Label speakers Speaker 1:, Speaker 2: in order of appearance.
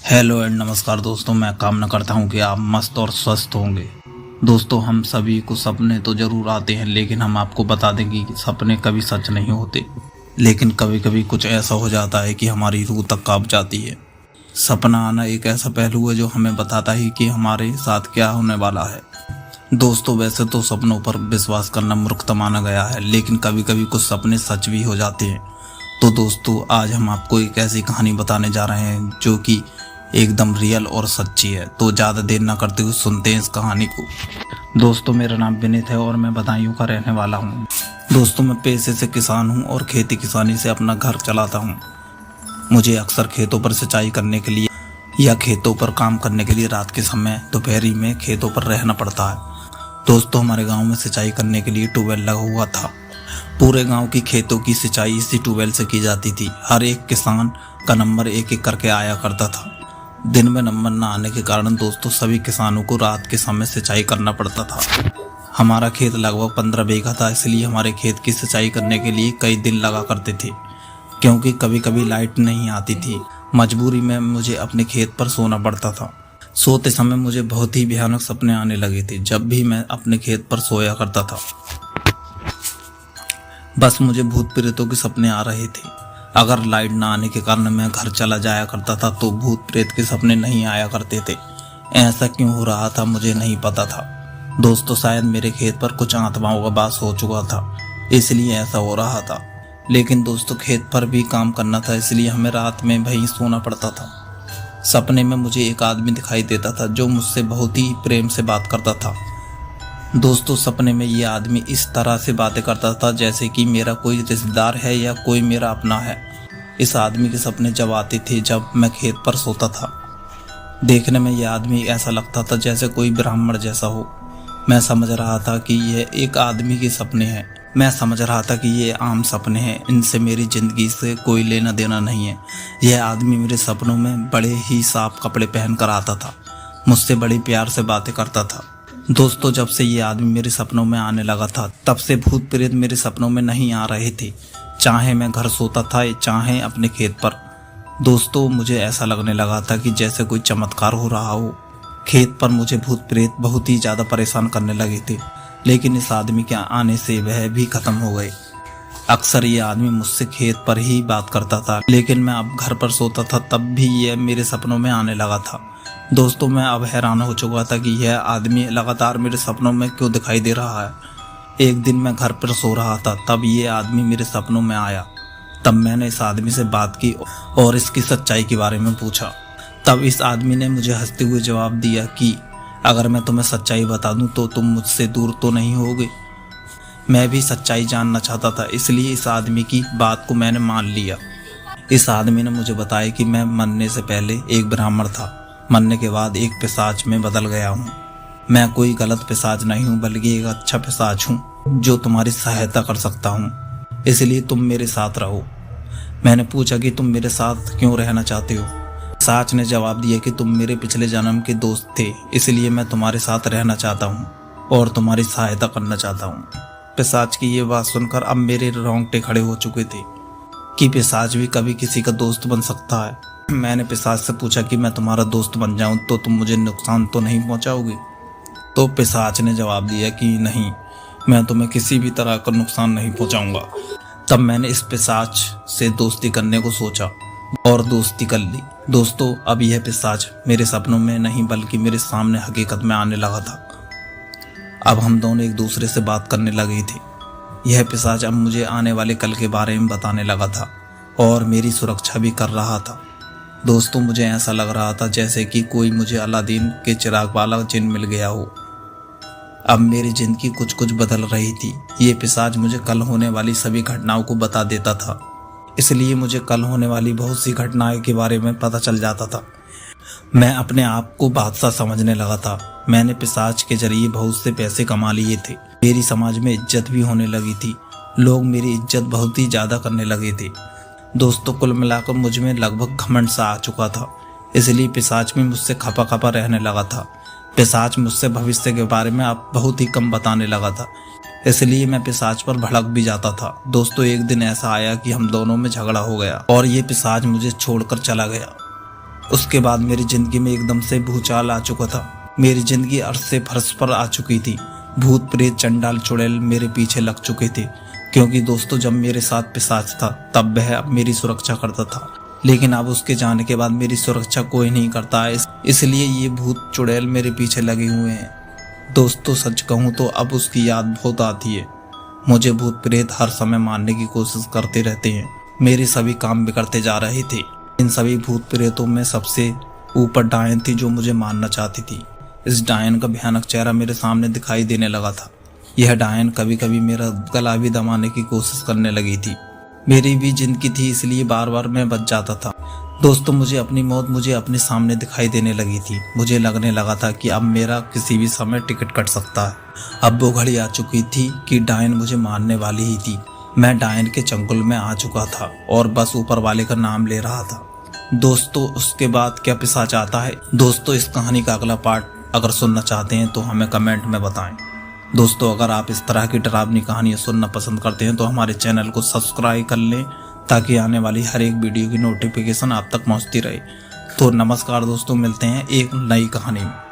Speaker 1: Hello and नमस्कार दोस्तों, मैं कामना करता हूं कि आप मस्त और स्वस्थ होंगे। दोस्तों, हम सभी को सपने तो ज़रूर आते हैं, लेकिन हम आपको बता देंगे कि सपने कभी सच नहीं होते। लेकिन कभी कभी कुछ ऐसा हो जाता है कि हमारी रूह तक कांप जाती है। सपना आना एक ऐसा पहलू है जो हमें बताता है कि हमारे साथ क्या होने वाला है। दोस्तों, वैसे तो सपनों पर विश्वास करना मूर्खता माना गया है, लेकिन कभी कभी कुछ सपने सच भी हो जाते हैं। तो दोस्तों, आज हम आपको एक ऐसी कहानी बताने जा रहे हैं जो कि एकदम रियल और सच्ची है। तो ज़्यादा देर ना करते हुए सुनते हैं इस कहानी को। दोस्तों, मेरा नाम विनीत है और मैं बदायूं का रहने वाला हूँ। दोस्तों, मैं पेशे से किसान हूँ और खेती किसानी से अपना घर चलाता हूँ। मुझे अक्सर खेतों पर सिंचाई करने के लिए या खेतों पर काम करने के लिए रात के समय दोपहरी में खेतों पर रहना पड़ता है। दोस्तों, हमारे गाँव में सिंचाई करने के लिए ट्यूबवेल लगा हुआ था। पूरे गांव की खेतों की सिंचाई इसी ट्यूबवेल से की जाती थी। हर एक किसान का नंबर एक एक करके आया करता था। दिन में नंबर न आने के कारण दोस्तों सभी किसानों को रात के समय सिंचाई करना पड़ता था। हमारा खेत लगभग 15 बीघा था, इसलिए हमारे खेत की सिंचाई करने के लिए कई दिन लगा करते थे, क्योंकि कभी कभी लाइट नहीं आती थी। मजबूरी में मुझे अपने खेत पर सोना पड़ता था। सोते समय मुझे बहुत ही भयानक सपने आने लगे थे। जब भी मैं अपने खेत पर सोया करता था, बस मुझे भूत प्रेतों के सपने आ रहे थे। अगर लाइट ना आने के कारण मैं घर चला जाया करता था तो भूत प्रेत के सपने नहीं आया करते थे। ऐसा क्यों हो रहा था मुझे नहीं पता था। दोस्तों, शायद मेरे खेत पर कुछ आत्माओं का वास हो चुका था, इसलिए ऐसा हो रहा था। लेकिन दोस्तों, खेत पर भी काम करना था, इसलिए हमें रात में वहीं सोना पड़ता था। सपने में मुझे एक आदमी दिखाई देता था जो मुझसे बहुत ही प्रेम से बात करता था। दोस्तों, सपने में ये आदमी इस तरह से बातें करता था जैसे कि मेरा कोई रिश्तेदार है या कोई मेरा अपना है। इस आदमी के सपने जब आते थे जब मैं खेत पर सोता था। देखने में यह आदमी ऐसा लगता था जैसे कोई ब्राह्मण जैसा हो। मैं समझ रहा था कि यह एक आदमी के सपने हैं। मैं समझ रहा था कि ये आम सपने हैं, इनसे मेरी जिंदगी से कोई लेना देना नहीं है। यह आदमी मेरे सपनों में बड़े ही साफ कपड़े पहन कर आता था, मुझसे बड़ी प्यार से बातें करता था। दोस्तों, जब से ये आदमी मेरे सपनों में आने लगा था, तब से भूत प्रेत मेरे सपनों में नहीं आ रहे थे, चाहे मैं घर सोता था चाहे अपने खेत पर। दोस्तों, मुझे ऐसा लगने लगा था कि जैसे कोई चमत्कार हो रहा हो। खेत पर मुझे भूत प्रेत बहुत ही ज़्यादा परेशान करने लगे थे, लेकिन इस आदमी के आने से वह भी खत्म हो गए। अक्सर ये आदमी मुझसे खेत पर ही बात करता था, लेकिन मैं अब घर पर सोता था तब भी यह मेरे सपनों में आने लगा था। दोस्तों, मैं अब हैरान हो चुका था कि यह आदमी लगातार मेरे सपनों में क्यों दिखाई दे रहा है। एक दिन मैं घर पर सो रहा था, तब ये आदमी मेरे सपनों में आया। तब मैंने इस आदमी से बात की और इसकी सच्चाई के बारे में पूछा। तब इस आदमी ने मुझे हंसते हुए जवाब दिया कि अगर मैं तुम्हें सच्चाई बता दूं तो तुम मुझसे दूर तो नहीं होगे। मैं भी सच्चाई जानना चाहता था, इसलिए इस आदमी की बात को मैंने मान लिया। इस आदमी ने मुझे बताया कि मैं मरने से पहले एक ब्राह्मण था, मरने के बाद एक पिशाच में बदल गया हूँ। मैं कोई गलत पिशाच नहीं हूँ, बल्कि एक अच्छा पिशाच हूँ जो तुम्हारी सहायता कर सकता हूँ, इसलिए तुम मेरे साथ रहो। मैंने पूछा कि तुम मेरे साथ क्यों रहना चाहते हो। पिशाच ने जवाब दिया कि तुम मेरे पिछले जन्म के दोस्त थे, इसलिए मैं तुम्हारे साथ रहना चाहता हूँ और तुम्हारी सहायता करना चाहता हूँ। पिशाच की ये बात सुनकर अब मेरे रोंगटे खड़े हो चुके थे कि पिशाच भी कभी किसी का दोस्त बन सकता है। मैंने पिशाच से पूछा कि मैं तुम्हारा दोस्त बन जाऊं तो तुम मुझे नुकसान तो नहीं पहुंचाओगे। तो पिशाच ने जवाब दिया कि नहीं, मैं तुम्हें किसी भी तरह का नुकसान नहीं पहुंचाऊंगा। तब मैंने इस पिशाच से दोस्ती करने को सोचा और दोस्ती कर ली। दोस्तों, अब यह पिशाच मेरे सपनों में नहीं बल्कि मेरे सामने हकीकत में आने लगा था। अब हम दोनों एक दूसरे से बात करने लगे थे। यह पिशाच अब मुझे आने वाले कल के बारे में बताने लगा था और मेरी सुरक्षा भी कर रहा था। दोस्तों, मुझे ऐसा लग रहा था जैसे कि कोई मुझे अलादीन के चिराग वाला जिन मिल गया हो। अब मेरी जिंदगी कुछ कुछ बदल रही थी। ये पिशाच मुझे कल होने वाली सभी घटनाओं को बता देता था, इसलिए मुझे कल होने वाली बहुत सी घटनाओं के बारे में पता चल जाता था। मैं अपने आप को बादशाह समझने लगा था। मैंने पिशाच के जरिए बहुत से पैसे कमा लिए थे। मेरी समाज में इज्जत भी होने लगी थी। लोग मेरी इज्जत बहुत ही ज्यादा करने लगे थे। दोस्तों, कुल मिलाकर मुझ में लगभग घमंड सा आ चुका था, इसलिए पिशाच भी मुझसे खपा खपा रहने लगा था। पिशाच मुझसे भविष्य के बारे में अब बहुत ही कम बताने लगा था, इसलिए मैं पिशाच पर भड़क भी जाता था। दोस्तों, एक दिन ऐसा आया कि हम दोनों में झगड़ा हो गया और ये पिशाच मुझे छोड़कर चला गया। उसके बाद मेरी जिंदगी में एकदम से भूचाल आ चुका था। मेरी जिंदगी अर्श से फर्श पर आ चुकी थी। भूत प्रेत चंडाल चुड़ैल मेरे पीछे लग चुके थे, क्योंकि दोस्तों जब मेरे साथ पिशाच था तब वह मेरी सुरक्षा करता था, लेकिन अब उसके जाने के बाद मेरी सुरक्षा कोई नहीं करता है। इसलिए ये भूत चुड़ैल मेरे पीछे लगे हुए हैं। दोस्तों सच कहूँ तो अब उसकी याद बहुत आती है। मुझे भूत प्रेत हर समय मारने की कोशिश करते रहते हैं। मेरे सभी काम बिगड़ते जा रहे थे। इन सभी भूत प्रेतों में सबसे ऊपर डायन थी जो मुझे मारना चाहती थी। इस डायन का भयानक चेहरा मेरे सामने दिखाई देने लगा था। यह डायन कभी कभी मेरा गला भी दबाने की कोशिश करने लगी थी। मेरी भी जिंदगी थी, इसलिए बार बार मैं बच जाता था। दोस्तों मुझे अपनी मौत मुझे अपने सामने दिखाई देने लगी थी। मुझे लगने लगा था कि अब मेरा किसी भी समय टिकट कट सकता है। अब वो घड़ी आ चुकी थी कि डायन मुझे मारने वाली ही थी। मैं डायन के चंगुल में आ चुका था और बस ऊपर वाले का नाम ले रहा था। दोस्तों उसके बाद क्या पिशाच आता है? दोस्तों इस कहानी का अगला पार्ट अगर सुनना चाहते हैं तो हमें कमेंट में बताएं। दोस्तों अगर आप इस तरह की डरावनी कहानियां सुनना पसंद करते हैं तो हमारे चैनल को सब्सक्राइब कर लें, ताकि आने वाली हर एक वीडियो की नोटिफिकेशन आप तक पहुंचती रहे। तो नमस्कार दोस्तों, मिलते हैं एक नई कहानी में।